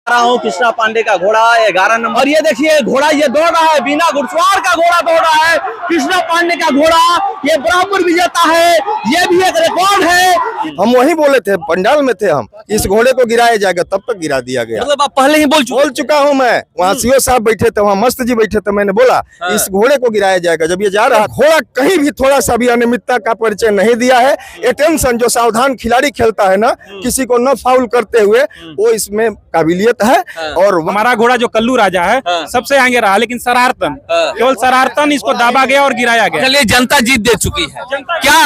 रहा हूँ कृष्णा पांडे का घोड़ा 11 नंबर। और ये देखिए घोड़ा ये दौड़ रहा है, बिना घुड़सवार का घोड़ा दौड़ रहा है। कृष्णा पांडे का घोड़ा ये ब्रह्मपुर विजेता है, ये भी एक रिकॉर्ड है। हम वही बोले थे, पंडाल में थे हम, इस घोड़े को गिराया जाएगा, तब तक गिरा दिया गया। मतलब आप पहले ही बोल चुका हूँ मैं। वहाँ सीओ साहब बैठे थे, वहाँ मस्त जी बैठे थे, मैंने बोला इस घोड़े को गिराया जाएगा। जब ये जा रहा घोड़ा कहीं भी थोड़ा सा भी अनियमितता का परिचय नहीं दिया है। अटेंशन जो सावधान खिलाड़ी खेलता है ना, किसी को न फाउल करते हुए, वो इसमें काबिलियत है। और हमारा घोड़ा जो कल्लू राजा है सबसे आगे रहा, लेकिन शरारतन केवल शरारतन इसको दाबा गया और गिराया गया। चलिए जनता जीत दे चुकी है,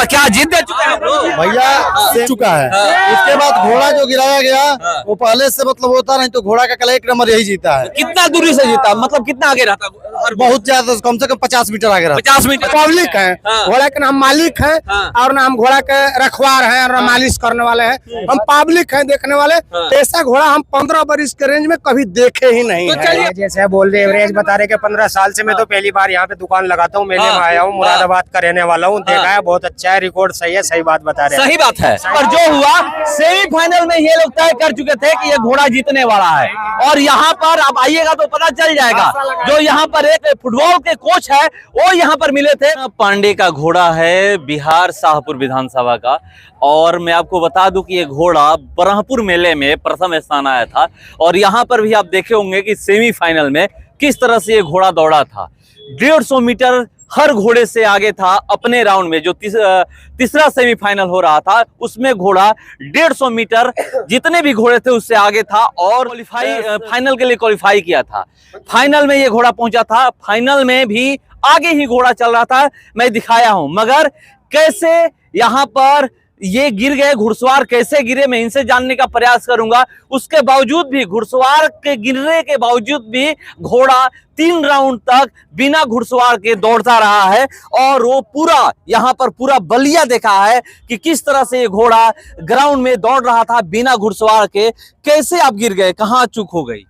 क्या जीत दे चुके हैं भैया चुका है। इसके बाद घोड़ा जो गिराया गया वो पहले से मतलब होता नहीं, तो घोड़ा का कल 1 नंबर यही जीता है। कितना दूरी से जीता, मतलब कितना आगे रहता? बहुत ज्यादा, कम से कम 50 मीटर आगे रहता। 50 मीटर। पब्लिक है, घोड़ा के नाम मालिक है और नाम घोड़ा के रखवार है और मालिश करने वाले हैं। हम पब्लिक हैं, देखने वाले। ऐसा घोड़ा हम 15 वर्ष के रेंज में कभी देखे ही नहीं है। जैसे बोल रहे एवरेज बता रहे कि 15 साल से मैं तो पहली बार यहाँ पे दुकान लगाता हूँ, मेले में आया हूँ, मुरादाबाद का रहने वाला हूँ। देखा है, बहुत अच्छा है, रिकॉर्ड सही है, सही बात बता रहे हैं। सही बात है। पर जो हुआ सेमीफाइनल में ये लोग तय कर चुके थे कि ये घोड़ा जीतने वाला है, और यहाँ पर आप आइएगा तो पता चल जाएगा। जो यहाँ पर एक फुटबॉल के कोच है वो यहाँ पर मिले थे। पांडे का घोड़ा है बिहार शाहपुर विधानसभा का, और मैं आपको बता दूं कि ये घोड़ा ब्रह्मपुर मेले में प्रथम स्थान आया था। और यहाँ पर भी आप देखे होंगे कि सेमीफाइनल में किस तरह से ये घोड़ा दौड़ा था। 150 मीटर हर घोड़े से आगे था। अपने राउंड में जो तीसरा सेमीफाइनल हो रहा था उसमें घोड़ा 150 मीटर जितने भी घोड़े थे उससे आगे था, और फाइनल के लिए क्वालिफाई किया था। फाइनल में ये घोड़ा पहुंचा था, फाइनल में भी आगे ही घोड़ा चल रहा था, मैं दिखाया हूं। मगर कैसे यहाँ पर ये गिर गए, घुड़सवार कैसे गिरे, मैं इनसे जानने का प्रयास करूंगा। उसके बावजूद भी, घुड़सवार के गिरने के बावजूद भी घोड़ा 3 राउंड तक बिना घुड़सवार के दौड़ता रहा है। और वो पूरा यहाँ पर पूरा बलिया देखा है कि किस तरह से ये घोड़ा ग्राउंड में दौड़ रहा था बिना घुड़सवार के। कैसे आप गिर गए, कहाँ चूक हो गई?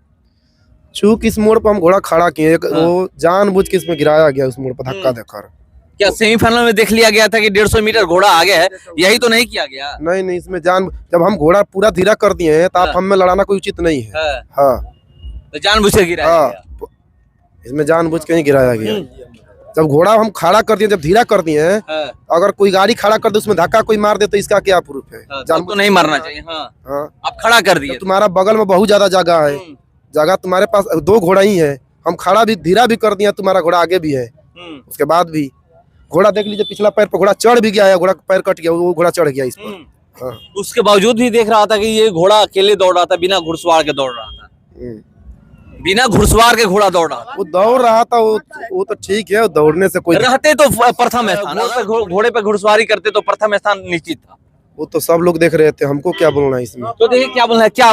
चूक इस मोड़ पर हम घोड़ा खड़ा किए, वो जानबूझ के इसमें गिराया गया, उस मोड़ पर धक्का देकर। क्या सेमीफाइनल में देख लिया गया था कि 150 मीटर घोड़ा आगे है, यही तो नहीं किया गया? नहीं, इसमें जब हम घोड़ा पूरा धीरा कर दिए हैं तो आप हमें लड़ाना कोई उचित नहीं है। हाँ, तो जानबूझ के गिराया गया। इसमें जानबूझ के नहीं गिराया गया। जब घोड़ा हम खड़ा कर दिए, जब धीरा कर दिए हैं, अगर कोई गाड़ी खड़ा कर दे उसमें धक्का कोई मार दे तो इसका क्या प्रूफ है? तो नहीं मारना चाहिए। आप खड़ा कर दिए। तुम्हारा बगल में बहुत ज्यादा जगह है, जगह तुम्हारे पास 2 घोड़ा ही है, हम खड़ा भी धीरा भी कर दिया, तुम्हारा घोड़ा आगे भी है। उसके बाद भी घोड़ा देख लीजिए, पिछला पैर पर घोड़ा चढ़ भी गया है, घोड़ा पैर कट गया, वो घोड़ा चढ़ गया इस पर। उसके बावजूद भी देख रहा था कि ये घोड़ा अकेले दौड़ रहा था, बिना घुड़सवार के दौड़ रहा था। बिना घुड़सवार के घोड़ा दौड़ रहा था। वो दौड़ रहा था, वो तो ठीक है, दौड़ने से कोई रहते तो प्रथम स्थान, घोड़े पे घुड़सवारी करते तो प्रथम स्थान निश्चित था। वो तो सब लोग देख रहे थे, हमको क्या बोलना है इसमें? तो देखिए क्या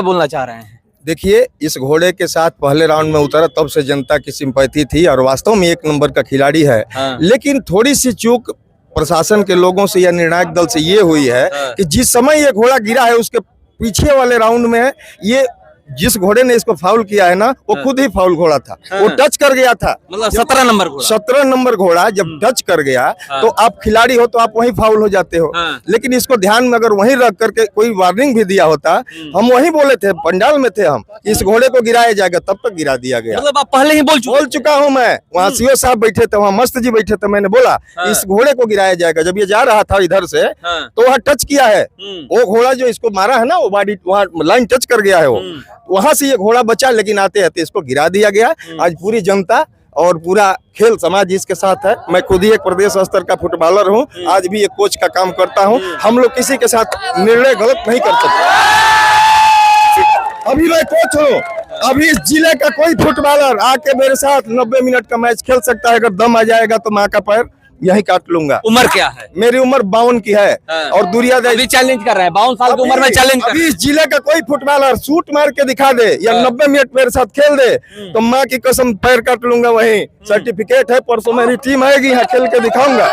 बोलना चाह रहे हैं। देखिए, इस घोड़े के साथ पहले राउंड में उतरा तब से जनता की सिंपैथी थी, और वास्तव में 1 नंबर का खिलाड़ी है। लेकिन थोड़ी सी चूक प्रशासन के लोगों से या निर्णायक दल से ये हुई है कि जिस समय ये घोड़ा गिरा है उसके पीछे वाले राउंड में ये जिस घोड़े ने इसको फाउल किया है ना, वो खुद ही फाउल घोड़ा था। वो टच कर गया था, मतलब 17 नंबर घोड़ा। 17 नंबर घोड़ा जब टच कर गया तो आप खिलाड़ी हो तो आप वहीं फाउल हो जाते हो। लेकिन इसको ध्यान में अगर वहीं रख करके कोई वार्निंग भी दिया होता, हम वहीं बोले थे, पंडाल में थे हम, इस घोड़े को गिराया जाएगा, तब तक गिरा दिया गया। मतलब आप पहले ही बोल चुका हूँ मैं। वहाँ सीओ साहब बैठे थे, वहाँ मस्त जी बैठे थे, मैंने बोला इस घोड़े को गिराया जाएगा। जब ये जा रहा था इधर से तो वहाँ टच किया है, वो घोड़ा जो इसको मारा है ना, वो बॉडी वहाँ लाइन टच कर गया है, वो वहां से ये घोड़ा बचा, लेकिन आते आते इसको गिरा दिया गया। आज पूरी जनता और पूरा खेल समाज इसके साथ है। मैं खुद ही एक प्रदेश स्तर का फुटबॉलर हूं, आज भी एक कोच का काम करता हूं। हम लोग किसी के साथ निर्णय गलत नहीं कर सकते। अभी मैं कोच हूं, अभी इस जिले का कोई फुटबॉलर आके मेरे साथ 90 मिनट का मैच खेल सकता है। अगर दम आ जाएगा तो माँ का पैर यही काट लूंगा। उम्र क्या है? मेरी उम्र 52 की है। और दूरिया अभी चैलेंज कर रहे हैं, 52 साल की उम्र में चैलेंज अभी इस जिले का कोई फुटबॉलर शूट मार के दिखा दे या 90 मिनट मेरे साथ खेल दे तो माँ की कसम पैर काट लूंगा। वहीं सर्टिफिकेट है, परसों मेरी टीम आएगी, यहाँ खेल के दिखाऊंगा।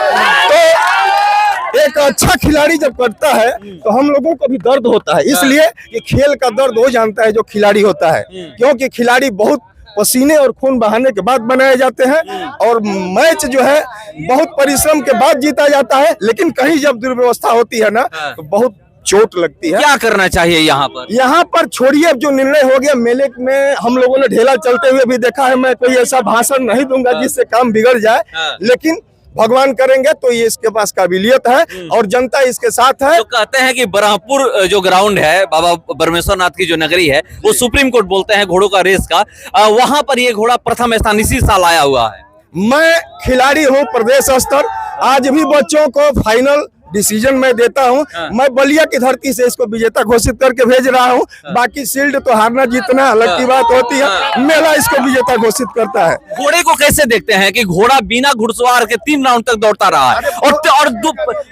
तो एक अच्छा खिलाड़ी जब करता है तो हम लोगों को भी दर्द होता है, इसलिए कि खेल का दर्द वो जानता है जो खिलाड़ी होता है, क्योंकि खिलाड़ी बहुत पसीने और खून बहाने के बाद बनाए जाते हैं, और मैच जो है बहुत परिश्रम के बाद जीता जाता है। लेकिन कहीं जब दुर्व्यवस्था होती है ना तो बहुत चोट लगती है। क्या करना चाहिए यहाँ पर? यहाँ पर छोड़िए, अब जो निर्णय हो गया, मेले में हम लोगों ने ढेला चलते हुए भी देखा है। मैं कोई ऐसा भाषण नहीं दूंगा जिससे काम बिगड़ जाए, लेकिन भगवान करेंगे तो ये इसके पास काबिलियत है और जनता इसके साथ है। तो कहते हैं कि बरहपुर जो ग्राउंड है, बाबा बरमेश्वर नाथ की जो नगरी है, वो सुप्रीम कोर्ट बोलते हैं घोड़ों का रेस का, वहां पर ये घोड़ा प्रथम स्थान इसी साल आया हुआ है। मैं खिलाड़ी हूँ प्रदेश स्तर, आज भी बच्चों को फाइनल डिसीजन मैं देता हूँ। मैं बलिया की धरती से इसको विजेता घोषित करके भेज रहा हूँ। बाकी शील्ड तो हारना जीतना अलग की बात होती है, मेला इसको विजेता घोषित करता है। घोड़े को कैसे देखते हैं कि घोड़ा बिना घुड़सवार के 3 राउंड तक दौड़ता रहा है और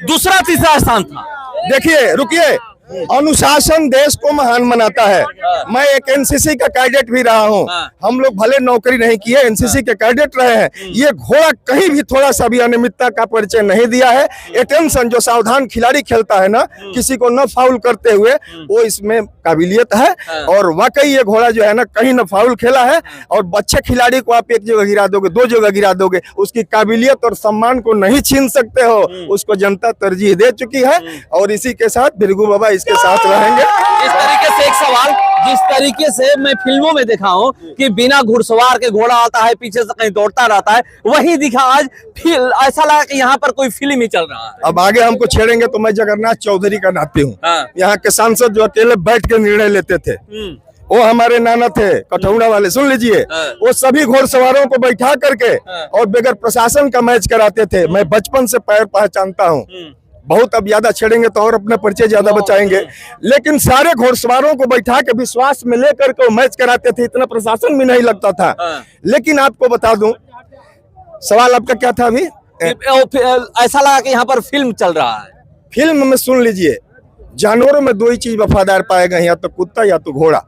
दूसरा तीसरा स्थान था? देखिए, रुकिए, अनुशासन देश को महान बनाता है। मैं एक एनसीसी का कैडेट भी रहा हूं। हम लोग भले नौकरी नहीं किए, एनसीसी के कैडेट रहे हैं। ये घोड़ा कहीं भी थोड़ा सा भी अनियमितता का परिचय नहीं दिया है। अटेंशन, जो सावधान खिलाड़ी खेलता है ना, किसी को न फाउल करते हुए, वो इसमें काबिलियत है। और वाकई ये घोड़ा जो है ना, कहीं न फाउल खेला है। और बच्चे खिलाड़ी को आप एक जगह गिरा दोगे, 2 जगह गिरा दोगे, उसकी काबिलियत और सम्मान को नहीं छीन सकते हो। उसको जनता तरजीह दे चुकी है और इसी के साथ भृगु बाबा इसके साथ रहेंगे। इस तरीके से एक सवाल, जिस तरीके से मैं फिल्मों में देखा हूं कि बिना घुड़सवार के घोड़ा आता है, पीछे से कहीं दौड़ता रहता है, वही दिखा आज। ऐसा लगा कि यहाँ पर कोई फिल्म ही चल रहा है। अब आगे हमको छेड़ेंगे तो मैं जगन्नाथ चौधरी का नाती हूँ। यहाँ के सांसद जो अकेले बैठ के निर्णय लेते थे, वो हमारे नाना थे कठौड़ा वाले, सुन लीजिए। वो सभी घोड़सवारों को बैठा करके और बगैर प्रशासन का मैच कराते थे। मैं बचपन से पैर पहचानता हूँ। बहुत अब ज्यादा छेड़ेंगे तो और अपना परिचय ज्यादा बचाएंगे, लेकिन सारे घोड़सवारों को बैठा के विश्वास में लेकर के मैच कराते थे। इतना प्रशासन भी नहीं लगता था। लेकिन आपको बता दूं, सवाल आपका क्या था अभी? ऐसा लगा कि यहाँ पर फिल्म चल रहा है। फिल्म में सुन लीजिए, जानवरों में 2 ही चीज वफादार पाए गए, या तो कुत्ता या तो घोड़ा।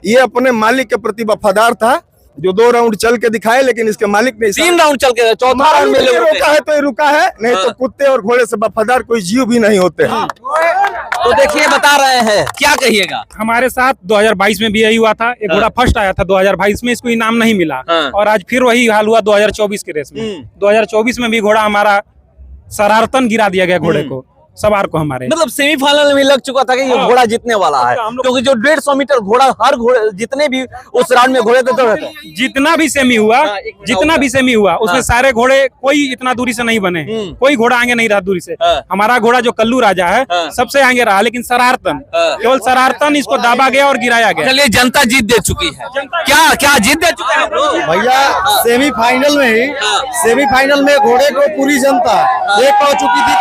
ये अपने मालिक के प्रति वफादार था, जो 2 राउंड चल के दिखाए, लेकिन इसके मालिक ने 3 राउंड चल के, चौथा राउंड में रोका है तो ये रुका है, नहीं तो कुत्ते और घोड़े से वफादार कोई जीव भी नहीं होते। तो देखिए, बता रहे हैं, क्या कहिएगा? हमारे साथ 2022 में भी यही हुआ था। एक घोड़ा फर्स्ट आया था 2022 में, इसको इनाम नहीं मिला। और आज फिर वही हाल हुआ 2024 के रेस में। 2024 में भी घोड़ा हमारा शरारतन गिरा दिया गया, घोड़े को, सवार को हमारे। मतलब सेमीफाइनल में लग चुका था कि ये घोड़ा जीतने वाला है, क्योंकि जो 150 मीटर घोड़ा, हर घोड़े जितने भी उस राउंड में घोड़े थे, जितना भी सेमी हुआ उसमें सारे घोड़े कोई इतना दूरी से नहीं बने, कोई घोड़ा आगे नहीं रहा दूरी से। हमारा घोड़ा जो कल्लू राजा है सबसे आगे रहा, लेकिन शरारतन, केवल शरारतन इसको दाबा गया और गिराया गया। चलिए, जनता जीत दे चुकी है। क्या जीत दे चुके हैं भैया? सेमीफाइनल में घोड़े को पूरी जनता देख पा चुकी थी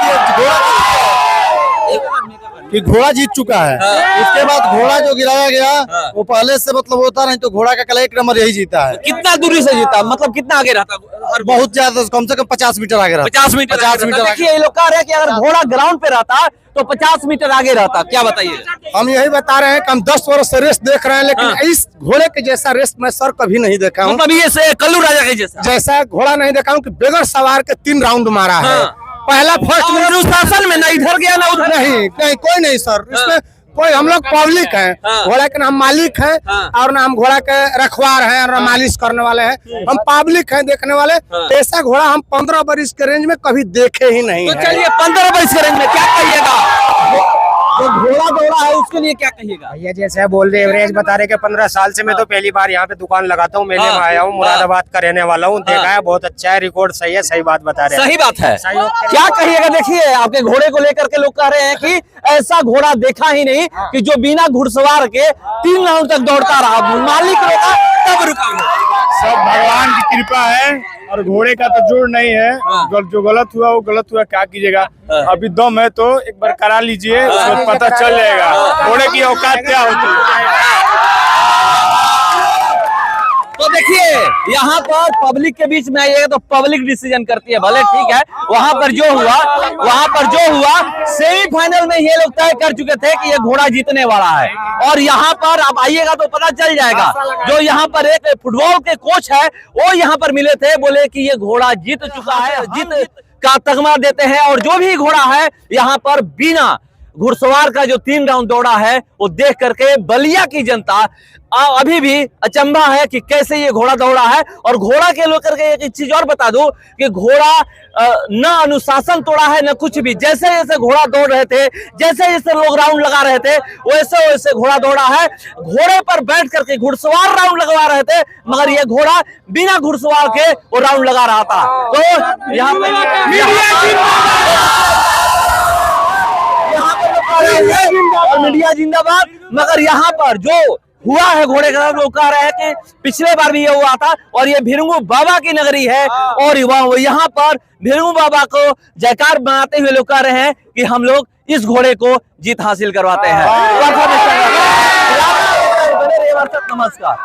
कि घोड़ा जीत चुका है। उसके बाद घोड़ा जो गिराया गया वो पहले से मतलब होता नहीं, तो घोड़ा का कल 1 नंबर यही जीता है। कितना दूरी से जीता? मतलब कितना आगे रहता? बहुत ज्यादा, कम से कम 50 मीटर आगे रहता। 50 मीटर। देखिए, ये लोग कह रहे हैं कि अगर घोड़ा ग्राउंड पे रहता तो 50 मीटर आगे रहता। क्या बताइए? हम यही बता रहे हैं कि हम 10 वर्ष से रेस देख रहे हैं, लेकिन इस घोड़े के जैसा रेस मैं सर कभी नहीं देखा हूँ। मतलब ये कल्लू राजा के जैसा घोड़ा नहीं देखा हूँ कि बगैर सवार के 3 राउंड मारा है। पहला फर्स्ट में अनुशासन में ना इधर गया ना उधर, नहीं कोई नहीं सर। इसमें कोई, हम लोग पब्लिक हैं, घोड़ा के ना हम मालिक हैं और ना हम घोड़ा के रखवार हैं और ना मालिश करने वाले हैं। हम पब्लिक हैं, देखने वाले। ऐसा घोड़ा हम 15 बरिस के रेंज में कभी देखे ही नहीं। तो चलिए, 15 बरिस के रेंज में क्या कहिएगा? जो घोड़ा दौड़ा है उसके लिए क्या कहिएगा? भैया जैसे बोल रहे, एवरेज बता रहे कि 15 साल से मैं तो पहली बार यहाँ पे दुकान लगाता हूँ, मेले में आया हूँ, मुरादाबाद का रहने वाला हूँ। देखा है, बहुत अच्छा है, रिकॉर्ड सही है, सही बात बता रहे हैं। सही बात है। क्या कहिएगा? देखिए, आपके घोड़े को लेकर के लोग कह रहे हैं कि ऐसा घोड़ा देखा ही नहीं कि जो बिना घुड़सवार के 3 राउंड तक दौड़ता रहा। मालिक रोका तब रुका। सब भगवान की कृपा है और घोड़े का तो जोड़ नहीं है। जो गलत हुआ वो गलत हुआ, क्या कीजिएगा। अभी दम है तो एक बार करा लीजिए, उसको पता चल जाएगा घोड़े की औकात क्या होती है। तो देखिए, यहाँ पर पब्लिक के बीच में आइएगा तो पब्लिक डिसीजन करती है, भले ठीक है। वहां पर जो हुआ सेमीफाइनल में ये लोग तय कर चुके थे कि ये घोड़ा जीतने वाला है। और यहाँ पर अब आइएगा तो पता चल जाएगा। जो यहाँ पर एक फुटबॉल के कोच है, वो यहाँ पर मिले थे, बोले कि ये घोड़ा जीत चुका है, जीत का तगमा देते हैं। और जो भी घोड़ा है यहाँ पर बिना घुड़सवार का जो 3 राउंड दौड़ा है, वो देख करके बलिया की जनता अभी भी अचंभा है कि कैसे ये घोड़ा दौड़ा है। और घोड़ा के लेकर के एक चीज और बता दूं कि घोड़ा न अनुशासन तोड़ा है न कुछ भी। जैसे जैसे घोड़ा दौड़ रहे थे, जैसे जैसे लोग राउंड लगा रहे थे, वैसे वैसे घोड़ा दौड़ा है। घोड़े पर बैठ करके घुड़सवार राउंड लगवा रहे थे, मगर ये घोड़ा बिना घुड़सवार के वो राउंड लगा रहा था। तो यहाँ और मीडिया जिंदाबाद। मगर यहाँ पर जो हुआ है घोड़े का, लोग कह रहे हैं कि पिछले बार भी ये हुआ था और ये भिरंगू बाबा की नगरी है और यहाँ पर भिरंगू बाबा को जयकार बनाते हुए लोग कह रहे हैं कि हम लोग इस घोड़े को जीत हासिल करवाते हैं। नमस्कार।